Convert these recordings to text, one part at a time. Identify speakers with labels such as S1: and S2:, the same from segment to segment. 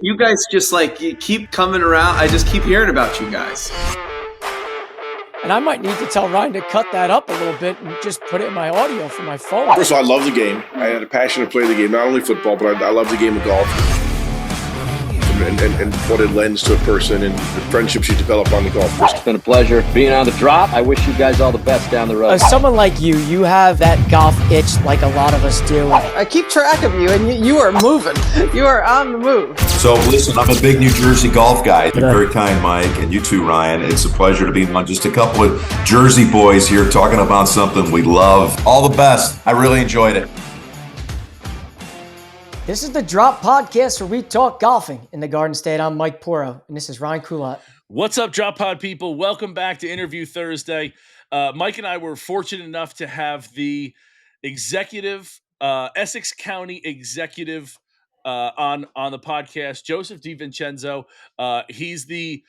S1: You guys just you keep coming around. I just keep hearing about you guys.
S2: And I might need to tell Ryan to cut that up a little bit and just put it in my audio for my phone.
S3: First of all, I love the game. I had a passion to play the game, not only football, but I love the game of golf. And what it lends to a person and the friendships you develop on the golf course.
S4: It's been a pleasure being on the drop. I wish you guys all the best down the road.
S2: As someone like you have that golf itch like a lot of us do.
S5: I keep track of you, and you are moving. You are on the move.
S6: So listen, I'm a big New Jersey golf guy. You're very kind, Mike, and you too, Ryan. It's a pleasure to be on just a couple of Jersey boys here talking about something we love. All the best. I really enjoyed it.
S2: This is the Drop Podcast where we talk golfing in the Garden State. I'm Mike Poro, and this is Ryan Coulott.
S7: What's up, Drop Pod people? Welcome back to Interview Thursday. Mike and I were fortunate enough to have the executive, Essex County executive on the podcast, Joseph DiVincenzo. He's the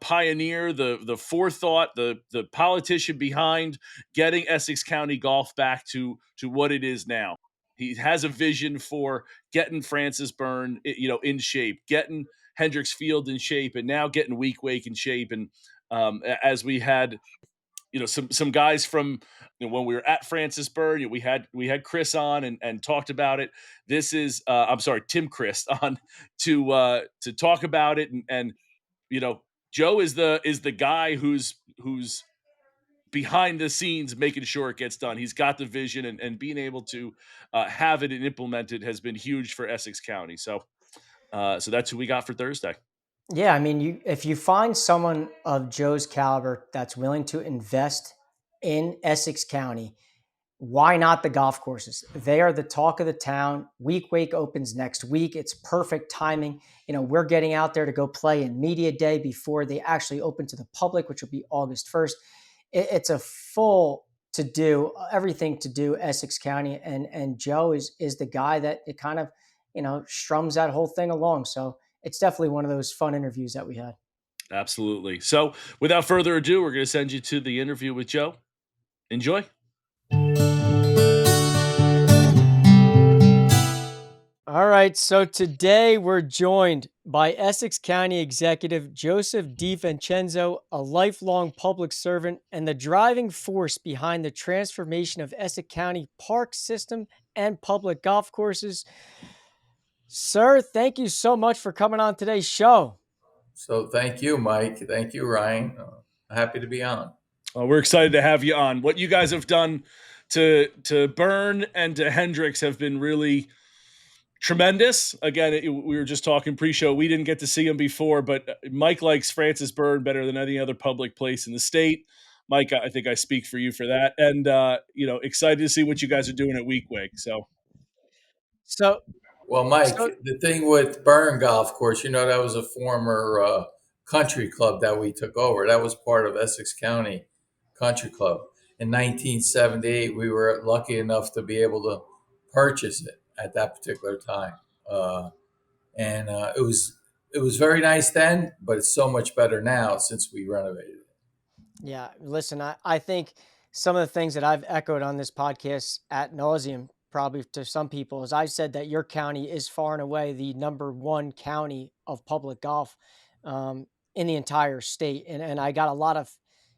S7: pioneer, the forethought, the politician behind getting Essex County golf back to what it is now. He has a vision for getting Francis Byrne, in shape, getting Hendricks Field in shape, and now getting Weequake in shape. And as we had, some guys from when we were at Francis Byrne, we had Chris on and talked about it. This is Tim Chris on to talk about it, and Joe is the guy who's behind the scenes making sure it gets done. He's got the vision, and being able to have it and implement it has been huge for Essex County. So that's who we got for Thursday.
S2: Yeah, I mean, if you find someone of Joe's caliber that's willing to invest in Essex County, why not the golf courses? They are the talk of the town. Weequake opens next week. It's perfect timing. We're getting out there to go play in Media Day before they actually open to the public, which will be August 1st. It's a full to do, everything to do Essex County. And Joe is the guy that it kind of, strums that whole thing along. So it's definitely one of those fun interviews that we had.
S7: Absolutely. So without further ado, we're going to send you to the interview with Joe. Enjoy.
S2: All right, so today we're joined by Essex County Executive Joseph DiVincenzo, a lifelong public servant and the driving force behind the transformation of Essex County park system and public golf courses. Sir, thank you so much for coming on today's show.
S8: So thank you, Mike. Thank you, Ryan. Happy to be on.
S7: We're excited to have you on. What you guys have done to Byrne and to Hendricks have been really tremendous. Again, we were just talking pre-show. We didn't get to see him before, but Mike likes Francis Byrne better than any other public place in the state. Mike, I think I speak for you for that. And, excited to see what you guys are doing at Weequake.
S8: Well, Mike, the thing with Byrne Golf Course, that was a former country club that we took over. That was part of Essex County Country Club. In 1978, we were lucky enough to be able to purchase it at that particular time. And it was very nice then, but it's so much better now since we renovated it.
S2: Yeah, listen, I think some of the things that I've echoed on this podcast ad nauseum, probably to some people, is I've said that your county is far and away the number one county of public golf in the entire state. And I got a lot of,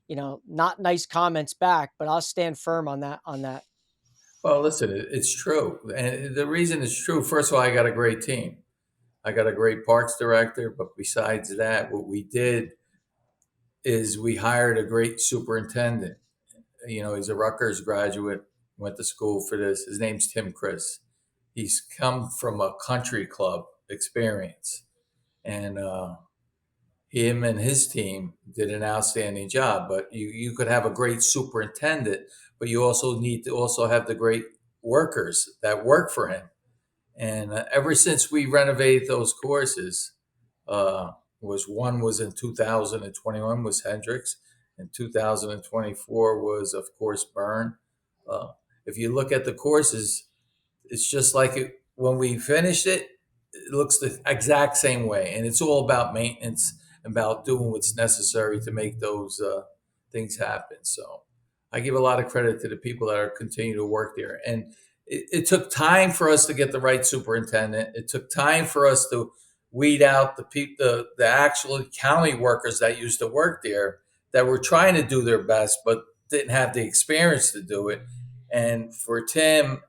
S2: not nice comments back, but I'll stand firm on that.
S8: Well, listen, it's true. And the reason it's true, first of all, I got a great team. I got a great parks director. But besides that, what we did is we hired a great superintendent. He's a Rutgers graduate, went to school for this. His name's Tim Chris. He's come from a country club experience. And him and his team did an outstanding job. But you could have a great superintendent, but you also need to also have the great workers that work for him. And ever since we renovated those courses, was in 2021 was Hendricks, and 2024 was, of course, Byrne. If you look at the courses, it's just like when we finished it, it looks the exact same way. And it's all about maintenance, about doing what's necessary to make those things happen. So I give a lot of credit to the people that are continuing to work there. And it took time for us to get the right superintendent. It took time for us to weed out the actual county workers that used to work there that were trying to do their best but didn't have the experience to do it. And for Tim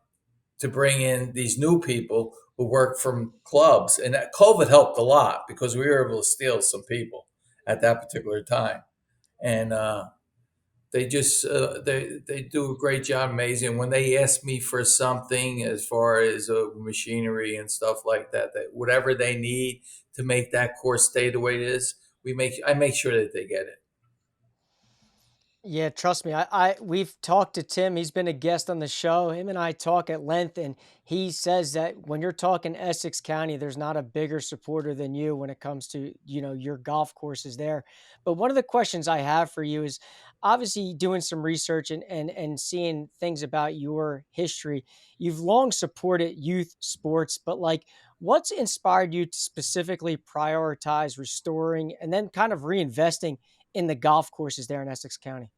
S8: to bring in these new people who work from clubs, and that COVID helped a lot because we were able to steal some people at that particular time. And they just they do a great job, amazing. When they ask me for something as far as machinery and stuff like that, that whatever they need to make that course stay the way it is, I make sure that they get it.
S2: Yeah, trust me. We've talked to Tim. He's been a guest on the show. Him and I talk at length, and he says that when you're talking Essex County, there's not a bigger supporter than you when it comes to, your golf courses there. But one of the questions I have for you is obviously doing some research and seeing things about your history. You've long supported youth sports, but what's inspired you to specifically prioritize restoring and then kind of reinvesting in the golf courses there in Essex County?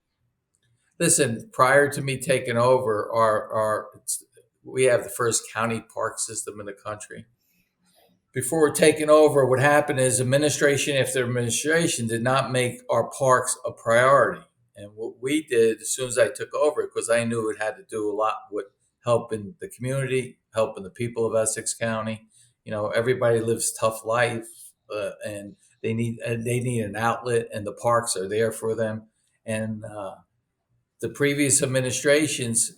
S8: Listen, prior to me taking over, we have the first county park system in the country. Before taking over, what happened is administration after administration did not make our parks a priority. And what we did as soon as I took over, because I knew it had to do a lot with helping the community, helping the people of Essex County. Everybody lives tough life, and they need an outlet, and the parks are there for them. And the previous administrations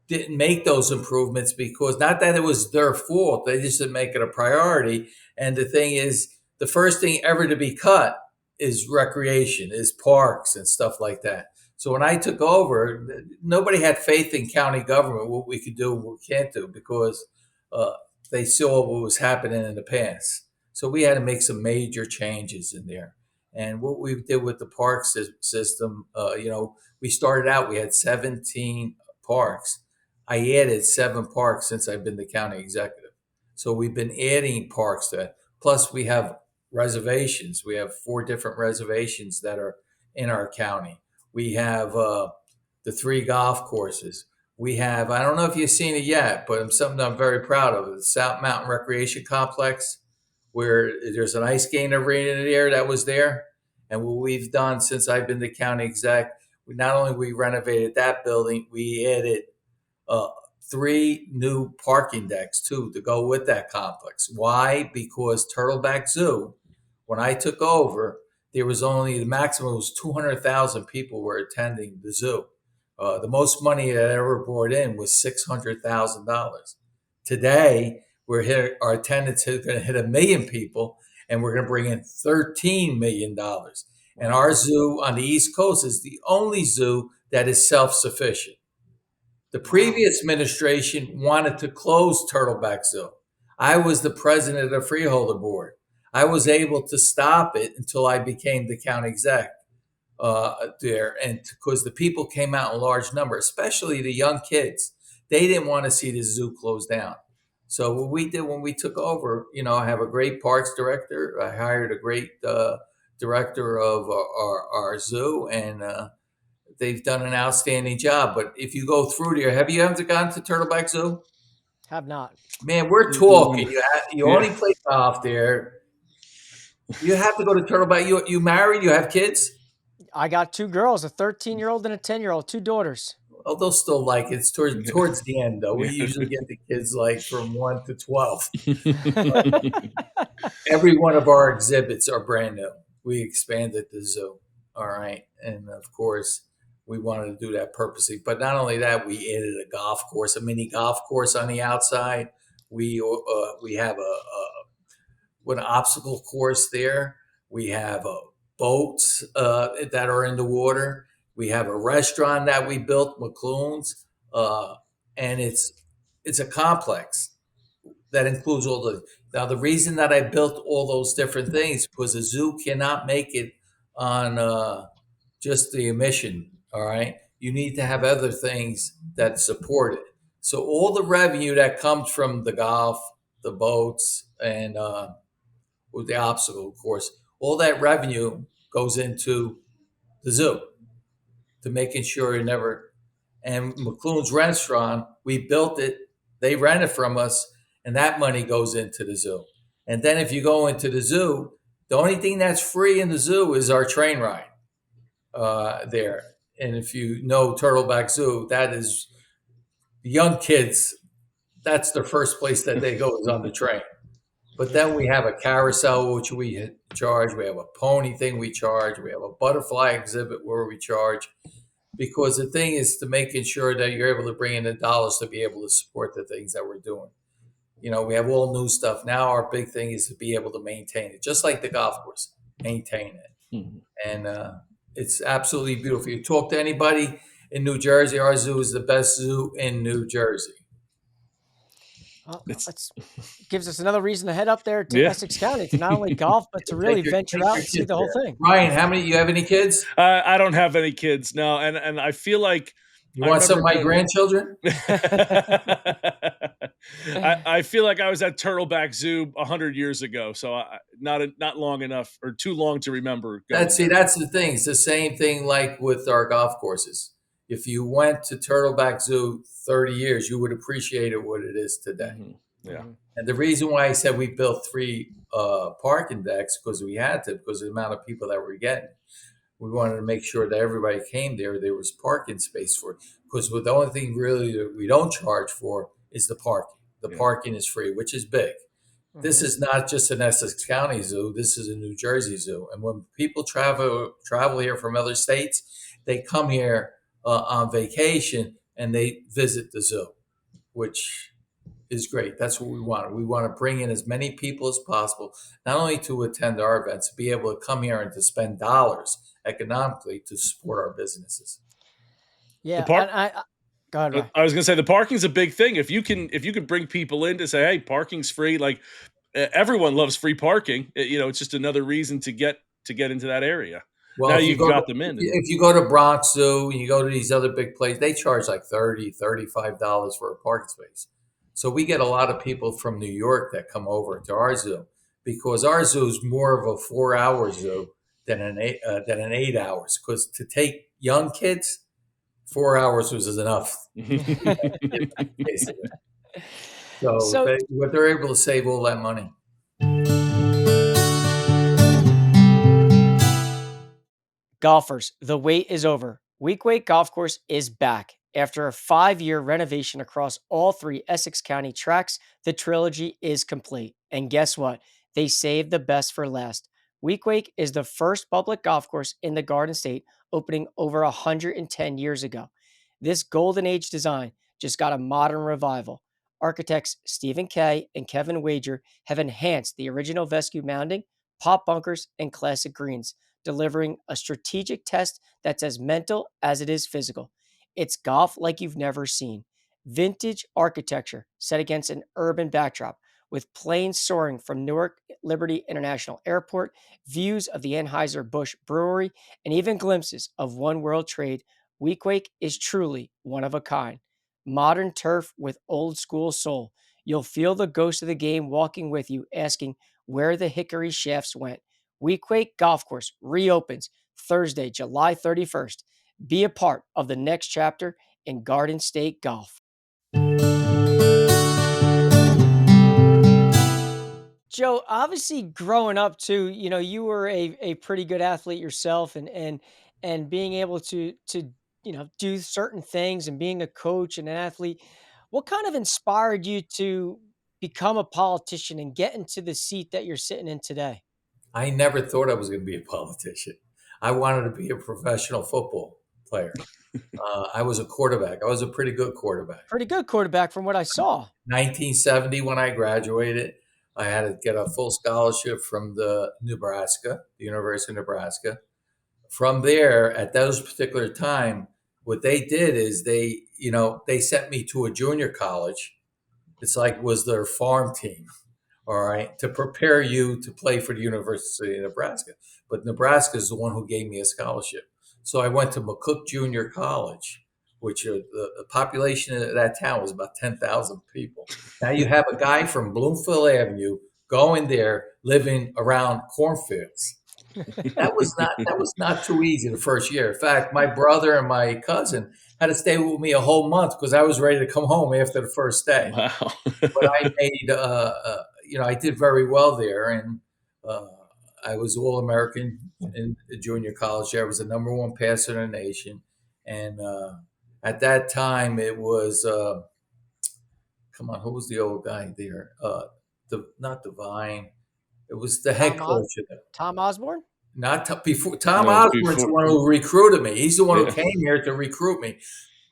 S8: didn't make those improvements because not that it was their fault, they just didn't make it a priority. And the thing is, the first thing ever to be cut is recreation, is parks and stuff like that. So when I took over, nobody had faith in county government, what we could do, what we can't do, because they saw what was happening in the past. So we had to make some major changes in there. And what we did with the park system, we started out, we had 17 parks. I added 7 parks since I've been the county executive. So we've been adding parks to that. Plus we have reservations. We have 4 different reservations that are in our county. We have the 3 golf courses. We have, I don't know if you've seen it yet, but it's something I'm very proud of. The South Mountain Recreation Complex, where there's an ice skating arena there that was there. And what we've done since I've been the county exec, we renovated that building, we added 3 new parking decks too to go with that complex. Why? Because Turtleback Zoo, when I took over, there was only, the maximum was 200,000 people were attending the zoo. The most money that ever brought in was $600,000. Today, our attendance is going to hit 1 million people, and we're going to bring in $13 million. And our zoo on the East Coast is the only zoo that is self-sufficient. The previous administration wanted to close Turtleback Zoo. I was the president of the Freeholder Board. I was able to stop it until I became the county exec there. And because the people came out in large numbers, especially the young kids, they didn't want to see the zoo closed down. So what we did when we took over, I have a great parks director. I hired a great director of our zoo, and they've done an outstanding job. But if you go through there, have you ever gone to Turtleback Zoo?
S2: Have not.
S8: Man, we're talking. You only play golf there. You have to go to Turtleback. You married? You have kids?
S2: I got 2 girls, a 13-year-old and a 10-year-old, 2 daughters.
S8: Oh, they'll still like it. It's towards the end, though. We usually get the kids from 1 to 12. Every one of our exhibits are brand new. We expanded the zoo. All right. And of course, we wanted to do that purposely. But not only that, we added a golf course, a mini golf course on the outside. We have an obstacle course there. We have boats that are in the water. We have a restaurant that we built, McClune's, and it's a complex that includes all the. Now, the reason that I built all those different things was a zoo cannot make it on just the emission. All right, you need to have other things that support it. So all the revenue that comes from the golf, the boats, and with the obstacle course, all that revenue goes into the zoo to making sure you never. And McClune's restaurant, we built it They rent it from us, and that money goes into the zoo. And then if you go into the zoo, the only thing that's free in the zoo is our train ride there. And if you know Turtleback Zoo, that is young kids. That's the first place that they go is on the train. But then we have a carousel, which we charge. We have a pony thing we charge. We have a butterfly exhibit where we charge. Because the thing is to making sure that you're able to bring in the dollars to be able to support the things that we're doing. You know, we have all new stuff. Now our big thing is to be able to maintain it, just like the golf course, maintain it. And it's absolutely beautiful. You talk to anybody in New Jersey, our zoo is the best zoo in New Jersey.
S2: Well, that gives us another reason to head up there to Essex County to not only golf, but to really venture out and see the whole thing.
S8: Ryan, you have any kids?
S7: I don't have any kids, no. And I feel like
S8: you want some of my grandchildren?
S7: I feel like I was at Turtleback Zoo 100 years ago, so not long enough or too long to remember.
S8: That's the thing. It's the same thing like with our golf courses. If you went to Turtleback Zoo 30 years, you would appreciate it what it is today.
S7: Yeah.
S8: And the reason why I said we built 3 parking decks because we had to, because of the amount of people that we're getting. We wanted to make sure that everybody came there was parking space for it. Because the only thing really that we don't charge for is the parking. The parking is free, which is big. This is not just an Essex County zoo. This is a New Jersey zoo. And when people travel here from other states, they come here on vacation and they visit the zoo, which is great. That's what we want. We want to bring in as many people as possible, not only to attend our events, to be able to come here and to spend dollars economically to support our businesses.
S2: Yeah.
S7: Go ahead,
S2: Ryan.
S7: I was going to say the parking's a big thing. If you can bring people in to say, hey, parking's free, like everyone loves free parking. It's just another reason to get into that area. Well, now you've got them in.
S8: If you go to Bronx Zoo and you go to these other big places, they charge like $30, $35 for a parking space. So we get a lot of people from New York that come over to our zoo because our zoo is more of a 4-hour zoo than an 8 hours. Because to take young kids, 4 hours was enough. So they're able to save all that money.
S2: Golfers, the wait is over. Weequahic Golf Course is back. After a 5-year renovation across all 3 Essex County tracks, the trilogy is complete. And guess what? They saved the best for last. Wequake is the first public golf course in the Garden State, opening over 110 years ago. This golden age design just got a modern revival. Architects Stephen Kay and Kevin Wager have enhanced the original Vescu mounding, pop bunkers, and classic greens, delivering a strategic test that's as mental as it is physical. It's golf like you've never seen. Vintage architecture set against an urban backdrop with planes soaring from Newark Liberty International Airport, views of the Anheuser-Busch Brewery, and even glimpses of One World Trade. Weequake is truly one of a kind. Modern turf with old school soul. You'll feel the ghost of the game walking with you, asking where the hickory shafts went. Weequake Golf Course reopens Thursday, July 31st. Be a part of the next chapter in Garden State golf. Joe, obviously growing up too, you were a pretty good athlete yourself and being able to do certain things and being a coach and an athlete. What kind of inspired you to become a politician and get into the seat that you're sitting in today?
S8: I never thought I was going to be a politician. I wanted to be a professional football player. I was a quarterback. I was a pretty good quarterback.
S2: Pretty good quarterback from what I saw.
S8: 1970, when I graduated, I had to get a full scholarship from the University of Nebraska. From there, at those particular time, what they did is they sent me to a junior college. It's like was their farm team. All right, to prepare you to play for the University of Nebraska. But Nebraska is the one who gave me a scholarship. So I went to McCook Junior College, which the population of that town was about 10,000 people. Now you have a guy from Bloomfield Avenue going there, living around cornfields. That was not too easy the first year. In fact, my brother and my cousin had to stay with me a whole month because I was ready to come home after the first day.
S7: Wow.
S8: But I made, I did very well there, and I was All American in the junior college. There I was the number one passer in the nation, and at that time it was, come on, who was the old guy there? Not Divine. It was the head coach of it.
S2: Tom Osborne?
S8: Before Tom
S7: No,
S8: Osborne's the one who recruited me. He's the one who
S7: Yeah.
S8: came here to recruit me.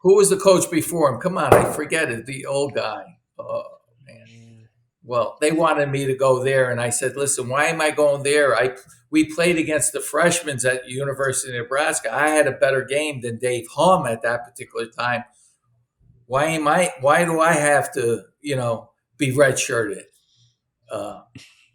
S8: Who was the coach before him? Come on, I forget it. The old guy. Oh man. Well, they wanted me to go there, and I said, "Listen, why am I going there? We played against the freshmen at University of Nebraska. I had a better game than Dave Hum at that particular time. Why do I have to, be redshirted?"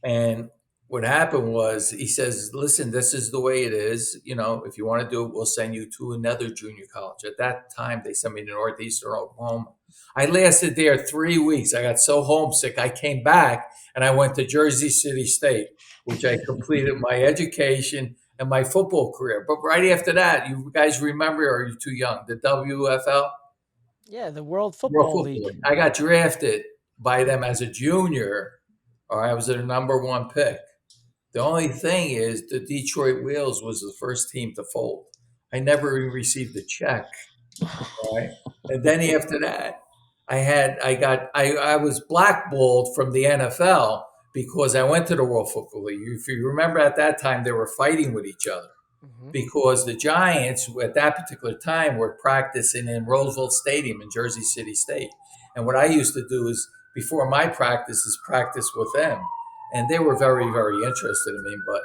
S8: And what happened was he says, "Listen, this is the way it is. If you want to do it, we'll send you to another junior college." At that time, they sent me to Northeastern Oklahoma. I lasted there 3 weeks. I got so homesick. I came back and I went to Jersey City State, which I completed my education and my football career. But right after that, you guys remember, or are you too young? The WFL?
S2: Yeah, the World Football League.
S8: I got drafted by them as a junior, or I was their number one pick. The only thing is the Detroit Wheels was the first team to fold. I never even received a check. Right? And then after that, I was blackballed from the NFL because I went to the World Football League. If you remember at that time, they were fighting with each other because the Giants at that particular time were practicing in Roosevelt Stadium in Jersey City State. And what I used to do is before my practices, practice with them. And they were very, very interested in me, but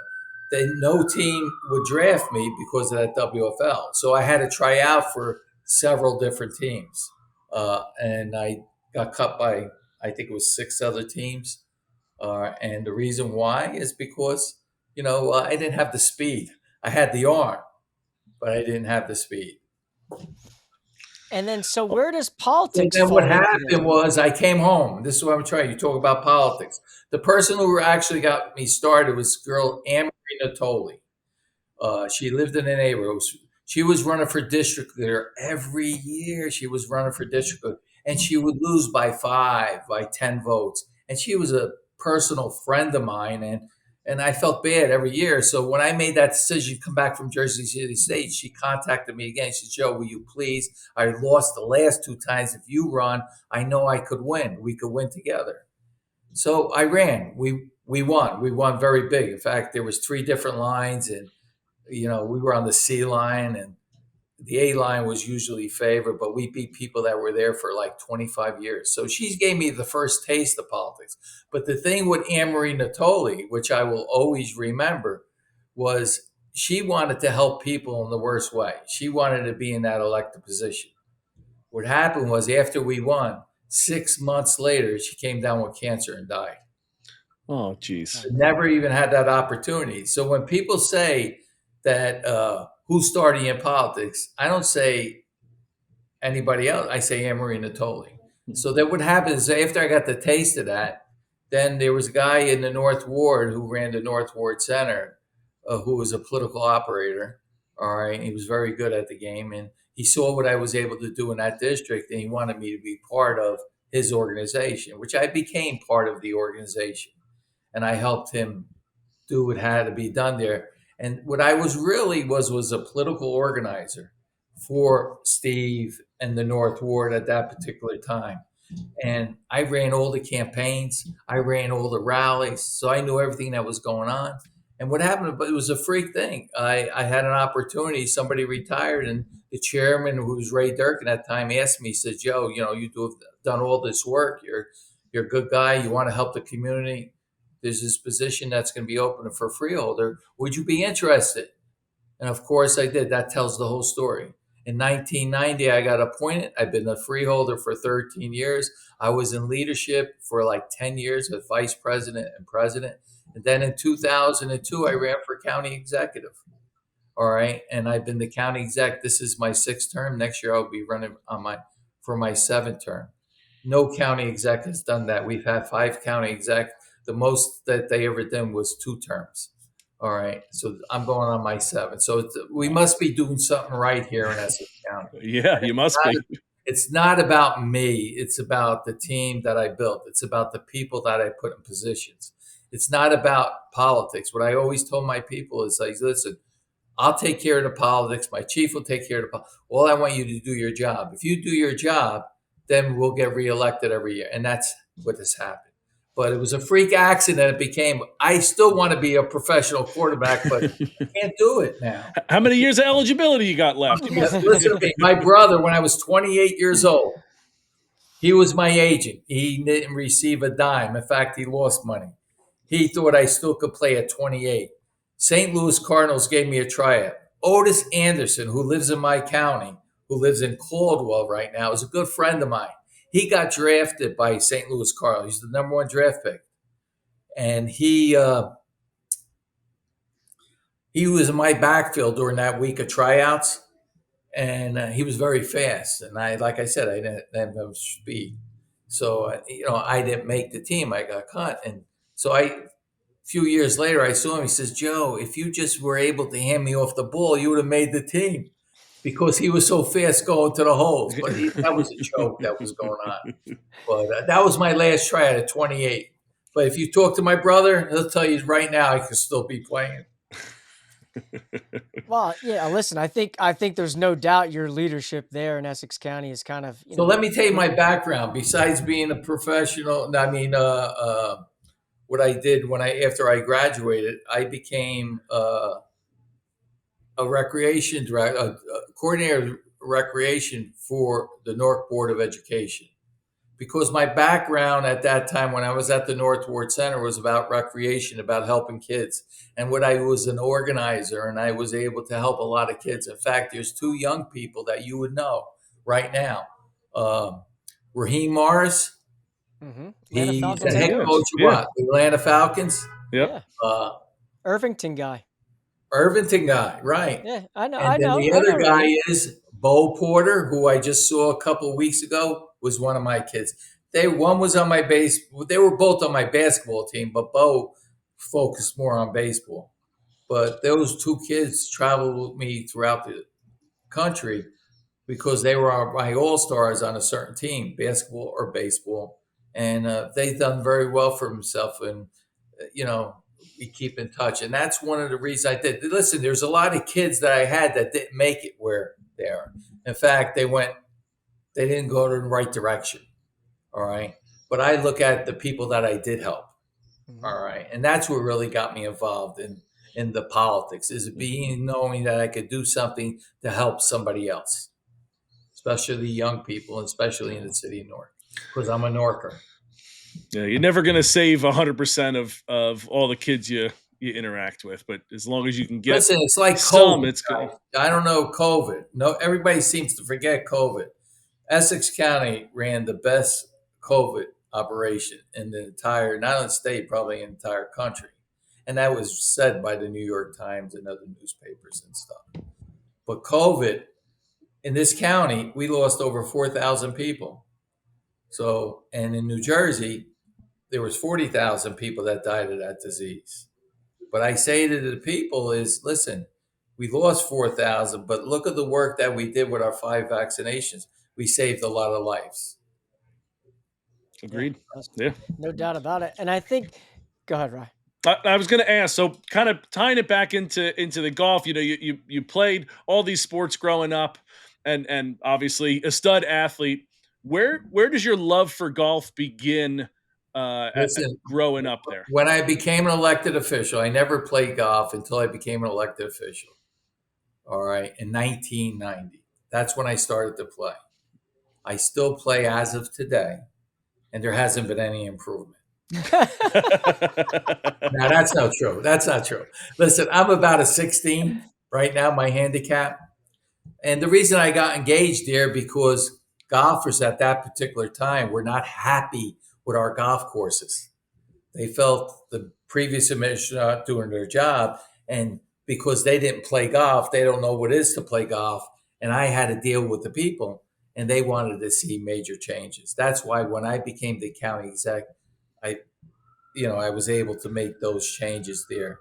S8: no team would draft me because of that WFL. So I had to try out for several different teams. And I got cut by, I think it was 6 other teams. And the reason why is because, I didn't have the speed. I had the arm, but I didn't have the speed.
S2: And then, so where does politics
S8: And then
S2: fall
S8: what
S2: into this?
S8: happened was I came home. This is what I'm trying. You talk about politics. The person who actually got me started was a girl, Anne Marie Natoli. She lived in the neighborhood. She was running for district there every year. She was running for district, and she would lose by 5, by 10 votes. And she was a personal friend of mine, and I felt bad every year. So when I made that decision to come back from Jersey City State, she contacted me again. She said, "Joe, will you please? I lost the last 2 times. If you run, I know I could win. We could win together." So I ran. We won. We won very big. In fact, there was 3 different lines, and we were on the C line, and the A line was usually favored, but we beat people that were there for like 25 years. So she gave me the first taste of politics. But the thing with Anne Marie Natoli, which I will always remember, was she wanted to help people in the worst way. She wanted to be in that elected position. What happened was after we won, 6 months later, she came down with cancer and died.
S7: Oh, geez.
S8: Never even had that opportunity. So when people say that who's starting in politics, I don't say anybody else. I say Anne Marie Natoli. So then what happened is after I got the taste of that, then there was a guy in the North Ward who ran the North Ward Center who was a political operator. All right. He was very good at the game. And he saw what I was able to do in that district, and he wanted me to be part of his organization, which I became part of the organization. And I helped him do what had to be done there. And what I was really was a political organizer for Steve and the North Ward at that particular time. And I ran all the campaigns. I ran all the rallies. So I knew everything that was going on. And what happened, but it was a freak thing. I had an opportunity. Somebody retired, and the chairman, who was Ray Durkin at that time, asked me, he said, "Joe, you've done all this work. You're a good guy. You want to help the community. There's this position that's going to be open for freeholder. Would you be interested?" And of course I did. That tells the whole story. In 1990, I got appointed. I've been a freeholder for 13 years. I was in leadership for like 10 years as vice president and president. And then in 2002, I ran for county executive. All right. And I've been the county exec. This is my 6th term. Next year, I'll be running for my 7th term. No county exec has done that. We've had 5 county exec. The most that they ever did was 2 terms. All right. So I'm going on my 7th. So we must be doing something right here in Essex County.
S7: Yeah, you must be.
S8: It's not about me. It's about the team that I built. It's about the people that I put in positions. It's not about politics. What I always told my people is like, listen, I'll take care of the politics. My chief will take care of the politics. All I want you to do your job. If you do your job, then we'll get reelected every year. And that's what has happened. But it was a freak accident. It became, I still want to be a professional quarterback, but I can't do it now.
S7: How many years of eligibility you got left?
S8: Listen to me. My brother, when I was 28 years old, he was my agent. He didn't receive a dime. In fact, he lost money. He thought I still could play at 28. St. Louis Cardinals gave me a tryout. Otis Anderson, who lives in my county, who lives in Caldwell right now, is a good friend of mine. He got drafted by St. Louis Cardinals. He's the number 1 draft pick. And he was in my backfield during that week of tryouts. And he was very fast. And like I said, I didn't have no speed. So, I didn't make the team. I got cut. And so a few years later, I saw him. He says, Joe, if you just were able to hand me off the ball, you would have made the team, because he was so fast going to the holes. But that was a joke that was going on. But that was my last tryout at 28. But if you talk to my brother, he'll tell you right now I could still be playing.
S2: Well, yeah. Listen, I think there's no doubt your leadership there in Essex County is kind of.
S8: So let me tell you my background. Besides being a professional, what I did after I graduated, I became a recreation director, a coordinator of recreation for the Newark Board of Education. Because my background at that time when I was at the North Ward Center was about recreation, about helping kids. And I was an organizer, and I was able to help a lot of kids. In fact, there's 2 young people that you would know right now. Raheem Morris, he's the head coach of what? The Atlanta Falcons?
S7: Yep.
S2: Irvington guy.
S8: Right.
S2: Yeah, I know.
S8: And then the other guy is Bo Porter, who I just saw a couple of weeks ago, was one of my kids. One was on my base. They were both on my basketball team, but Bo focused more on baseball. But those 2 kids traveled with me throughout the country because they were my all-stars on a certain team, basketball or baseball. And they've done very well for themselves. And, we keep in touch. And that's one of the reasons I did. Listen, there's a lot of kids that I had that didn't make it where they are. In fact, they didn't go in the right direction. All right. But I look at the people that I did help. All right. And that's what really got me involved in the politics, is knowing that I could do something to help somebody else, especially young people, and especially in the city of Newark, because I'm a Newarker.
S7: Yeah, you're never going to save 100% of all the kids you interact with, but as long as you can get
S8: it's like
S7: some,
S8: COVID.
S7: it's good.
S8: I don't know COVID. No, everybody seems to forget COVID. Essex County ran the best COVID operation in the entire, not only state, probably in the entire country. And that was said by the New York Times and other newspapers and stuff. But COVID, in this county, we lost over 4,000 people. So, and in New Jersey, there was 40,000 people that died of that disease. But I say to the people is, listen, we lost 4,000, but look at the work that we did with our 5 vaccinations. We saved a lot of lives.
S7: Agreed. Yeah.
S2: No doubt about it. And I think, go ahead, Ryan.
S7: I was going to ask, so kind of tying it back into the golf, you played all these sports growing up, and obviously a stud athlete. Where does your love for golf begin growing up there?
S8: When I became an elected official, I never played golf until I became an elected official. All right, in 1990. That's when I started to play. I still play as of today, and there hasn't been any improvement. No, that's not true. That's not true. Listen, I'm about a 16 right now, my handicap. And the reason I got engaged there because golfers at that particular time were not happy with our golf courses. They felt the previous administration not doing their job, and because they didn't play golf, they don't know what it is to play golf. And I had to deal with the people, and they wanted to see major changes. That's why when I became the county exec, I was able to make those changes there.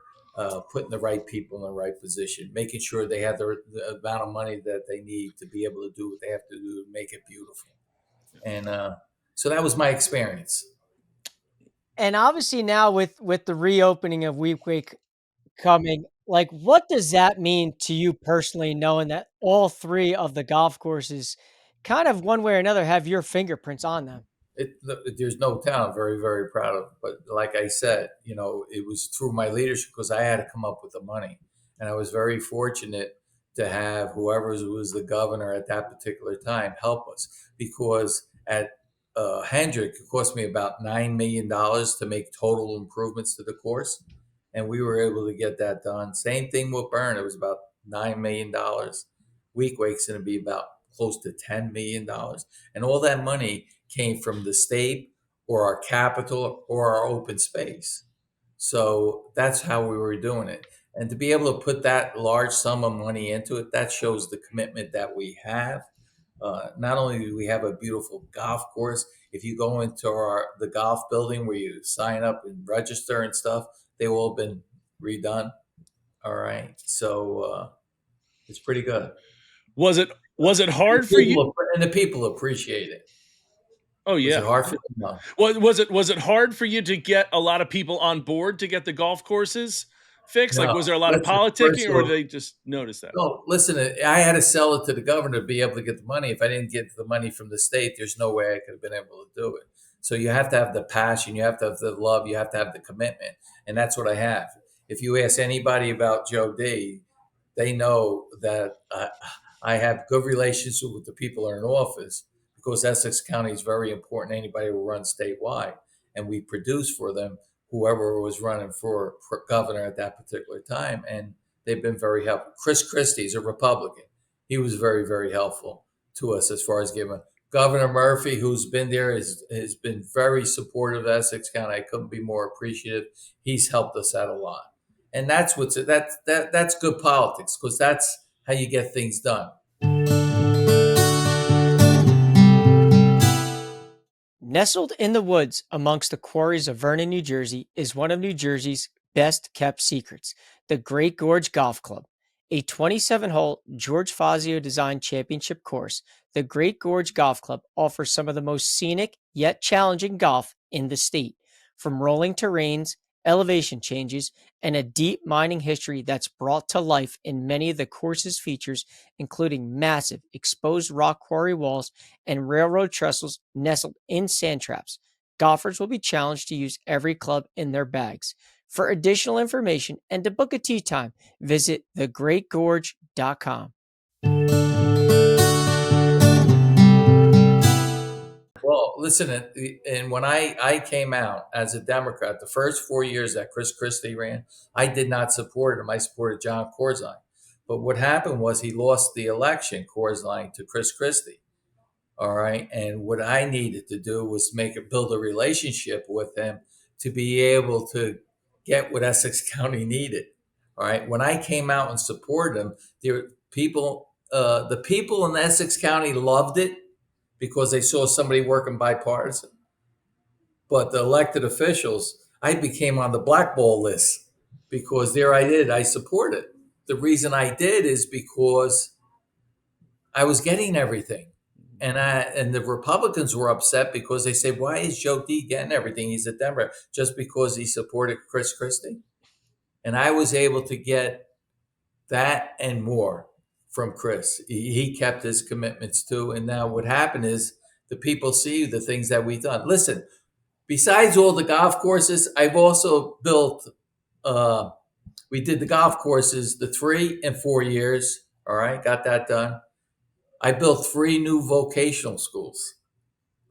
S8: putting the right people in the right position, making sure they have the amount of money that they need to be able to do what they have to do to make it beautiful. And so that was my experience.
S2: And obviously now with the reopening of Weequahic coming, like what does that mean to you personally, knowing that all three of the golf courses kind of one way or another have your fingerprints on them?
S8: There's no doubt I'm very, very proud of. But like I said, it was through my leadership because I had to come up with the money. And I was very fortunate to have whoever was the governor at that particular time help us, because at Hendrick, it cost me about $9 million to make total improvements to the course. And we were able to get that done. Same thing with Byrne. It was about $9 million. Weequake's going to be about close to $10 million. And all that money came from the state or our capital or our open space. So that's how we were doing it. And to be able to put that large sum of money into it, that shows the commitment that we have. Not only do we have a beautiful golf course, if you go into the golf building where you sign up and register and stuff, they've all been redone. All right. So it's pretty good.
S7: Was it hard for you?
S8: And the people appreciate it.
S7: Oh yeah.
S8: Was it hard for them? No.
S7: Was it hard for you to get a lot of people on board to get the golf courses fixed?
S8: No.
S7: Like, was there a lot of politicking, or did they just notice that?
S8: No, listen, I had to sell it to the governor to be able to get the money. If I didn't get the money from the state, there's no way I could have been able to do it. So you have to have the passion, you have to have the love, you have to have the commitment. And that's what I have. If you ask anybody about Joe D, they know that I have good relations with the people that are in office, because Essex County is very important. Anybody who runs statewide, and we produce for them whoever was running for governor at that particular time. And they've been very helpful. Chris Christie's a Republican. He was very, very helpful to us as far as giving. Governor Murphy, who's been there, has been very supportive of Essex County. I couldn't be more appreciative. He's helped us out a lot. And that's that's good politics, because that's how you get things done.
S2: Nestled in the woods amongst the quarries of Vernon, New Jersey, is one of New Jersey's best-kept secrets, the Great Gorge Golf Club. A 27-hole George Fazio-designed championship course, the Great Gorge Golf Club offers some of the most scenic yet challenging golf in the state. From rolling terrains, elevation changes, and a deep mining history that's brought to life in many of the course's features, including massive exposed rock quarry walls and railroad trestles nestled in sand traps. Golfers will be challenged to use every club in their bags. For additional information and to book a tee time, visit thegreatgorge.com.
S8: Well, listen, and when I came out as a Democrat, the first 4 years that Chris Christie ran, I did not support him. I supported John Corzine. But what happened was he lost the election, Corzine, to Chris Christie. All right. And what I needed to do was build a relationship with him to be able to get what Essex County needed. All right. When I came out and supported him, the people in Essex County loved it, because they saw somebody working bipartisan. But the elected officials, I became on the blackball list, because there I supported. The reason I did is because I was getting everything. And the Republicans were upset because they said, why is Joe D getting everything? He's a Democrat, just because he supported Chris Christie. And I was able to get that and more from Chris. He kept his commitments too. And now what happened is the people see the things that we've done. Listen, besides all the golf courses, I've also built, we did the golf courses, the 3 and 4 years. All right, got that done. I built 3 new vocational schools.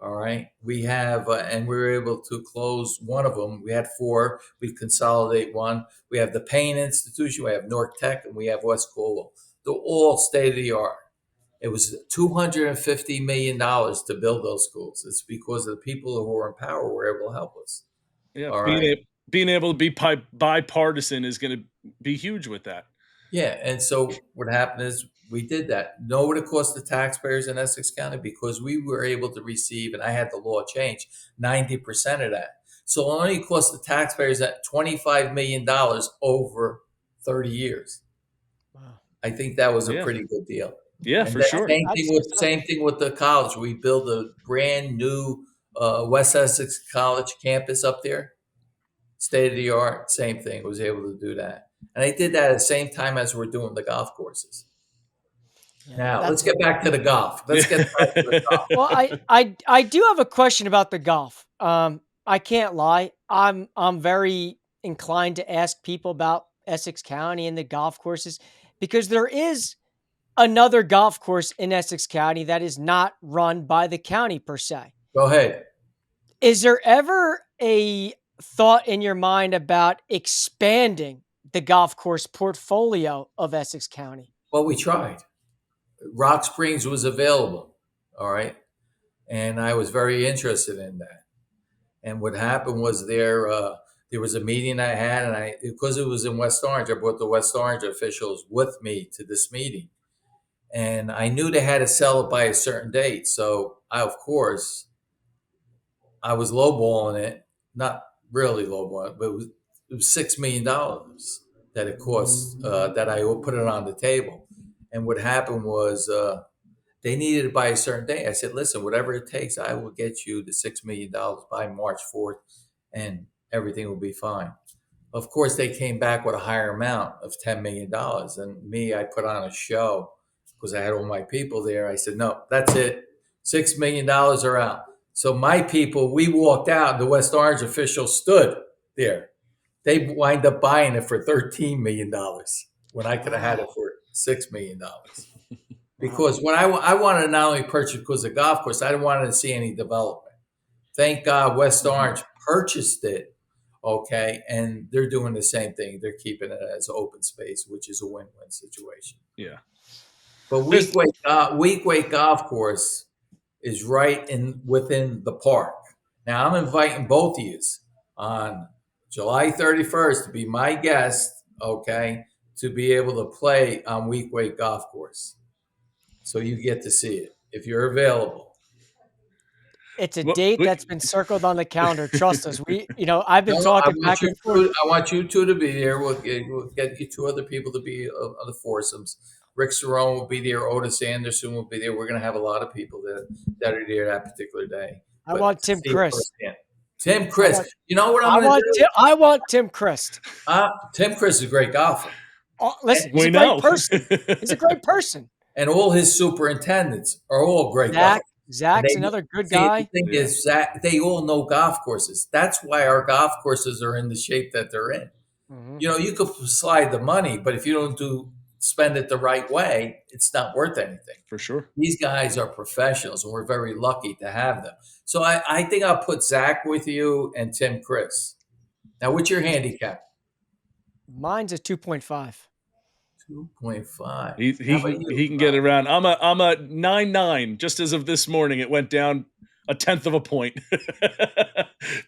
S8: All right. We have, and we were able to close one of them. We had 4. We consolidate one. We have the Payne Institution. We have Newark Tech, and we have West Colwell. They're all state of the art. It was $250 million to build those schools. It's because of the people who were in power were able to help us.
S7: Yeah.
S8: All
S7: being able to be bipartisan is going to be huge with that.
S8: Yeah. And so what happened is, we did that. Know what it cost the taxpayers in Essex County? Because we were able to receive, and I had the law change, 90% of that. So it only cost the taxpayers that $25 million over 30 years.
S2: Wow.
S8: I think that was a
S7: Yeah.
S8: pretty good deal.
S7: Yeah,
S8: And
S7: for
S8: that
S7: sure.
S8: same thing with the college. We built a brand new West Essex College campus up there, state of the art. Same thing. Was able to do that, and I did that at the same time as we're doing the golf courses.
S2: Yeah,
S8: Now let's get back to the golf. Let's get back to the golf.
S2: Well, I do have a question about the golf. I can't lie. I'm very inclined to ask people about Essex County and the golf courses because there is another golf course in Essex County that is not run by the county per se.
S8: Go ahead.
S2: Is there ever a thought in your mind about expanding the golf course portfolio of Essex County?
S8: Well, we tried. Rock Springs was available. All right. And I was very interested in that. And what happened was there was a meeting I had, and because it was in West Orange, I brought the West Orange officials with me to this meeting. And I knew they had to sell it by a certain date. So of course, I was lowballing it, not really lowballing, but it was $6 million that it cost, that I put it on the table. And what happened was they needed it by a certain day. I said, listen, whatever it takes, I will get you the $6 million by March 4th, and everything will be fine. Of course, they came back with a higher amount of $10 million. And me, I put on a show because I had all my people there. I said, no, that's it. $6 million are out. So my people, we walked out, and the West Orange officials stood there. They wind up buying it for $13 million when I could have had it for $6 million. Because when I wanted to not only purchase because of the golf course, I didn't want to see any development. Thank God West Orange purchased it, okay, and they're doing the same thing. They're keeping it as open space, which is a win-win situation.
S7: Yeah.
S8: But Weequahic Golf Course is right within the park. Now, I'm inviting both of you on July 31st to be my guest, okay, to be able to play on Weequahic Golf Course. So you get to see it if you're available.
S2: It's a date that's been circled on the calendar. Trust us. I've been talking back and forth.
S8: I want you two to be there. We'll get you two other people to be on the foursomes. Rick Cerrone will be there. Otis Anderson will be there. We're going to have a lot of people that are there that particular day.
S2: I want Tim Christ.
S8: Tim Christ. You know what I'm going to do?
S2: I want Tim Christ.
S8: Tim Christ is a great golfer.
S2: Listen, he's a great person. He's a great person.
S8: And all his superintendents are all great golfers.
S2: Zach's another good guy.
S8: The thing is, Zach, they all know golf courses. That's why our golf courses are in the shape that they're in. Mm-hmm. You could slide the money, but if you don't spend it the right way, it's not worth anything.
S7: For sure.
S8: These guys are professionals, and we're very lucky to have them. So I think I'll put Zach with you and Tim Chris. Now, what's your handicap?
S2: Mine's a 2.5.
S8: 2.5.
S7: He can get around. I'm a 9.9. Just as of this morning, it went down 1/10 of a point.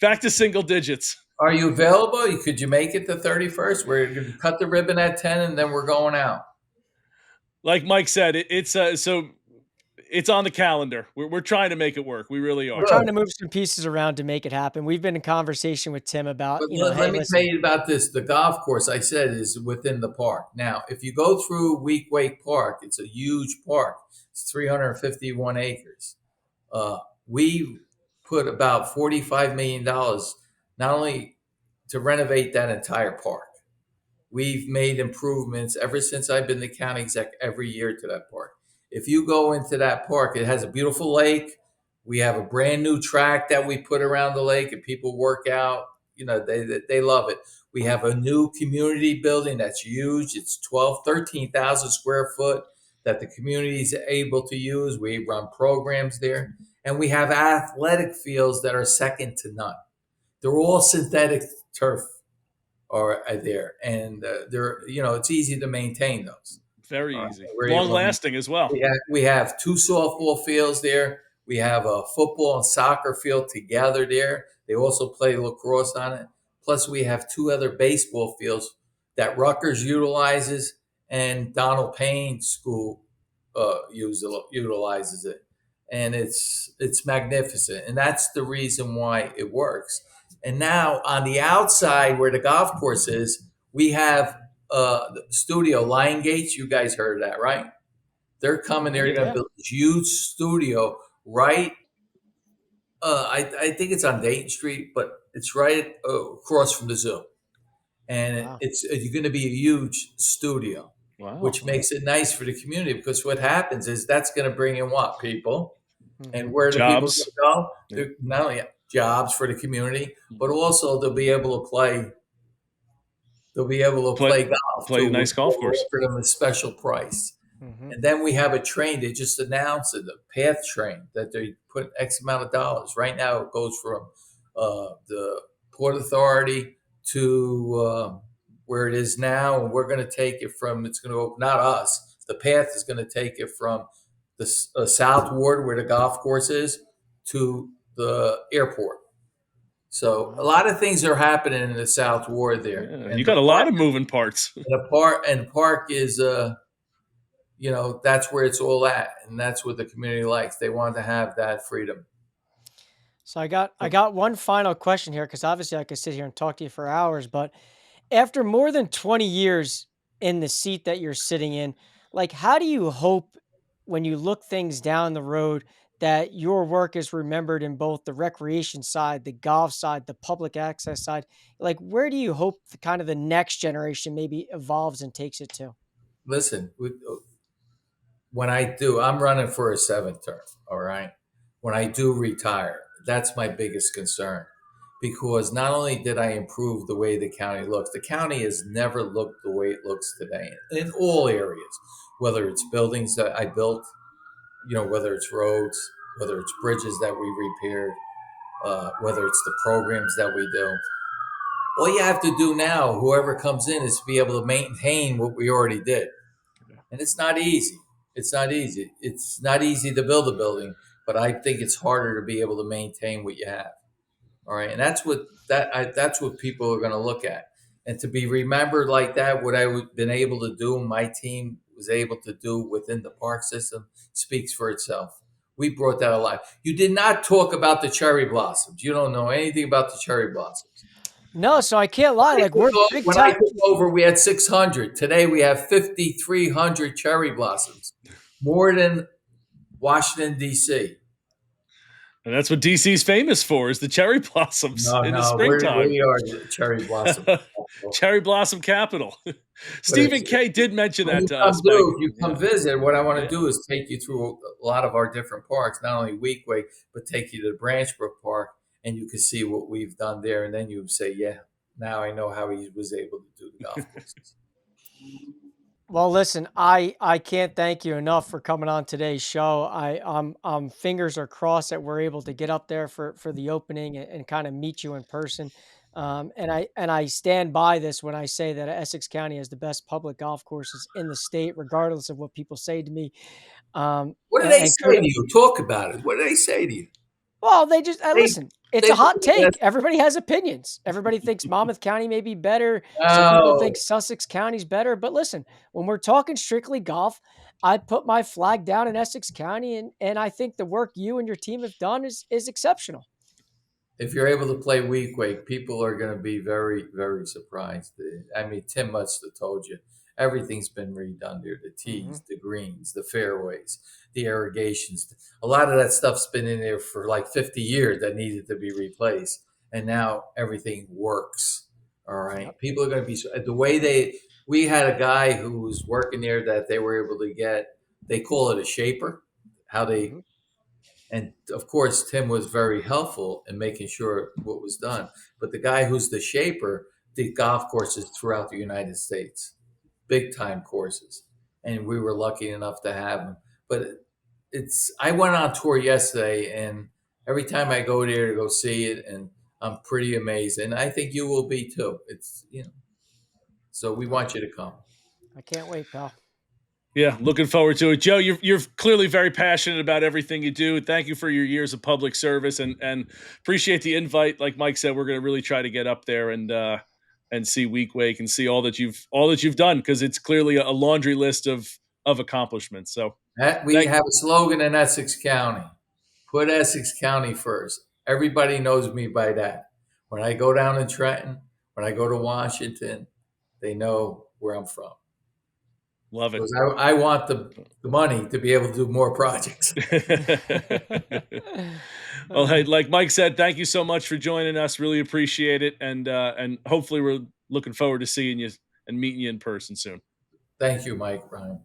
S7: Back to single digits.
S8: Are you available? Could you make it the 31st? We're going to cut the ribbon at 10, and then we're going out.
S7: Like Mike said, it's on the calendar. We're trying to make it work. We really are.
S2: We're trying to move some pieces around to make it happen. We've been in conversation with Tim about.
S8: Let me tell you about this. The golf course, I said, is within the park. Now, if you go through Weequahic Park, it's a huge park. It's 351 acres. We put about $45 million not only to renovate that entire park. We've made improvements ever since I've been the county exec every year to that park. If you go into that park, it has a beautiful lake. We have a brand new track that we put around the lake, and people work out. They love it. We have a new community building that's huge. It's 13,000 square foot that the community is able to use. We run programs there, and we have athletic fields that are second to none. They're all synthetic turf are there, and it's easy to maintain those.
S7: Very easy. Long lasting as well.
S8: We have 2 softball fields there. We have a football and soccer field together there. They also play lacrosse on it. Plus, we have 2 other baseball fields that Rutgers utilizes, and Donald Payne School utilizes it. And it's magnificent. And that's the reason why it works. And now on the outside where the golf course is, we have the studio Lion Gates. You guys heard of that, right? They're coming there. They're going to build this huge studio right. I think it's on Dayton Street, but it's right across from the zoo. And it's going to be a huge studio, which makes it nice for the community, because what happens is that's going to bring in what? People. And where the people go? Yeah. Not only jobs for the community, but also they'll be able to play. They'll be able to play golf.
S7: Play a nice golf course.
S8: For them a special price. And then we have a train. They just announced it, the path train, that they put X amount of dollars. Right now it goes from the Port Authority to where it is now. And we're going to take it from, it's going to go, not us, the path is going to take it from the South Ward, where the golf course is, to the airport. So a lot of things are happening in the South Ward there.
S7: Yeah,
S8: and
S7: you got a lot of moving parts.
S8: The park is, that's where it's all at, and that's what the community likes. They want to have that freedom.
S2: So I got one final question here, because obviously I could sit here and talk to you for hours, but after more than 20 years in the seat that you're sitting in, like, how do you hope, when you look things down the road, that your work is remembered in both the recreation side, the golf side, the public access side? Like, where do you hope the next generation maybe evolves and takes it to?
S8: Listen, when I'm running for a 7th term, all right? When I do retire, that's my biggest concern, because not only did I improve the way the county looks, the county has never looked the way it looks today in all areas, whether it's buildings that I built, whether it's roads, whether it's bridges that we repaired, whether it's the programs that we do. All you have to do now, whoever comes in, is to be able to maintain what we already did. And it's not easy. It's not easy. It's not easy to build a building, but I think it's harder to be able to maintain what you have. All right. And that's what people are going to look at. And to be remembered like that, what I've been able to do, my team was able to do within the park system, speaks for itself. We brought that alive. You did not talk about the cherry blossoms. You don't know anything about the cherry blossoms.
S2: No, so I can't lie.
S8: When I took over, we had 600. Today we have 5,300 cherry blossoms, more than Washington, D.C.
S7: And that's what DC's famous for, is the cherry blossoms in the springtime.
S8: We are the cherry blossom.
S7: Cherry blossom capital. Stephen K. did mention that to us.
S8: If you come visit, what I want to do is take you through a lot of our different parks, not only Weequahic, but take you to Branchbrook Park, and you can see what we've done there. And then you would say, yeah, now I know how he was able to do the golf courses.
S2: Well, listen, I can't thank you enough for coming on today's show. I'm fingers are crossed that we're able to get up there for the opening and kind of meet you in person. And I stand by this when I say that Essex County has the best public golf courses in the state, regardless of what people say to me.
S8: What do they say to you? Talk about it. What do they say to you?
S2: Well, they just listen. It's a hot take. Everybody has opinions. Everybody thinks Monmouth County may be better. Some people think Sussex County's better. But listen, when we're talking strictly golf, I put my flag down in Essex County, and I think the work you and your team have done is exceptional.
S8: If you're able to play Weequake, people are going to be very, very surprised. I mean, Tim must have told you, everything's been redone there. The tees, the greens, the fairways, the irrigations. A lot of that stuff's been in there for like 50 years that needed to be replaced. And now everything works. All right. Yep. People are going to be, the way we had a guy who was working there that they were able to get, they call it a shaper, and of course, Tim was very helpful in making sure what was done. But the guy who's the shaper did golf courses throughout the United States, big time courses. And we were lucky enough to have him. But I went on tour yesterday, and every time I go there to go see it, and I'm pretty amazed. And I think you will be too. So we want you to come.
S2: I can't wait, pal.
S7: Yeah, looking forward to it. Joe, you're clearly very passionate about everything you do. Thank you for your years of public service, and appreciate the invite. Like Mike said, we're going to really try to get up there and see Weequake and see all that you've done, because it's clearly a laundry list of accomplishments. So
S8: we have a slogan in Essex County: put Essex County first. Everybody knows me by that. When I go down to Trenton, when I go to Washington, they know where I'm from.
S7: Love it.
S8: Because I want the money to be able to do more projects.
S7: Well, hey, like Mike said, thank you so much for joining us. Really appreciate it. And hopefully we're looking forward to seeing you and meeting you in person soon.
S8: Thank you, Mike, Ryan.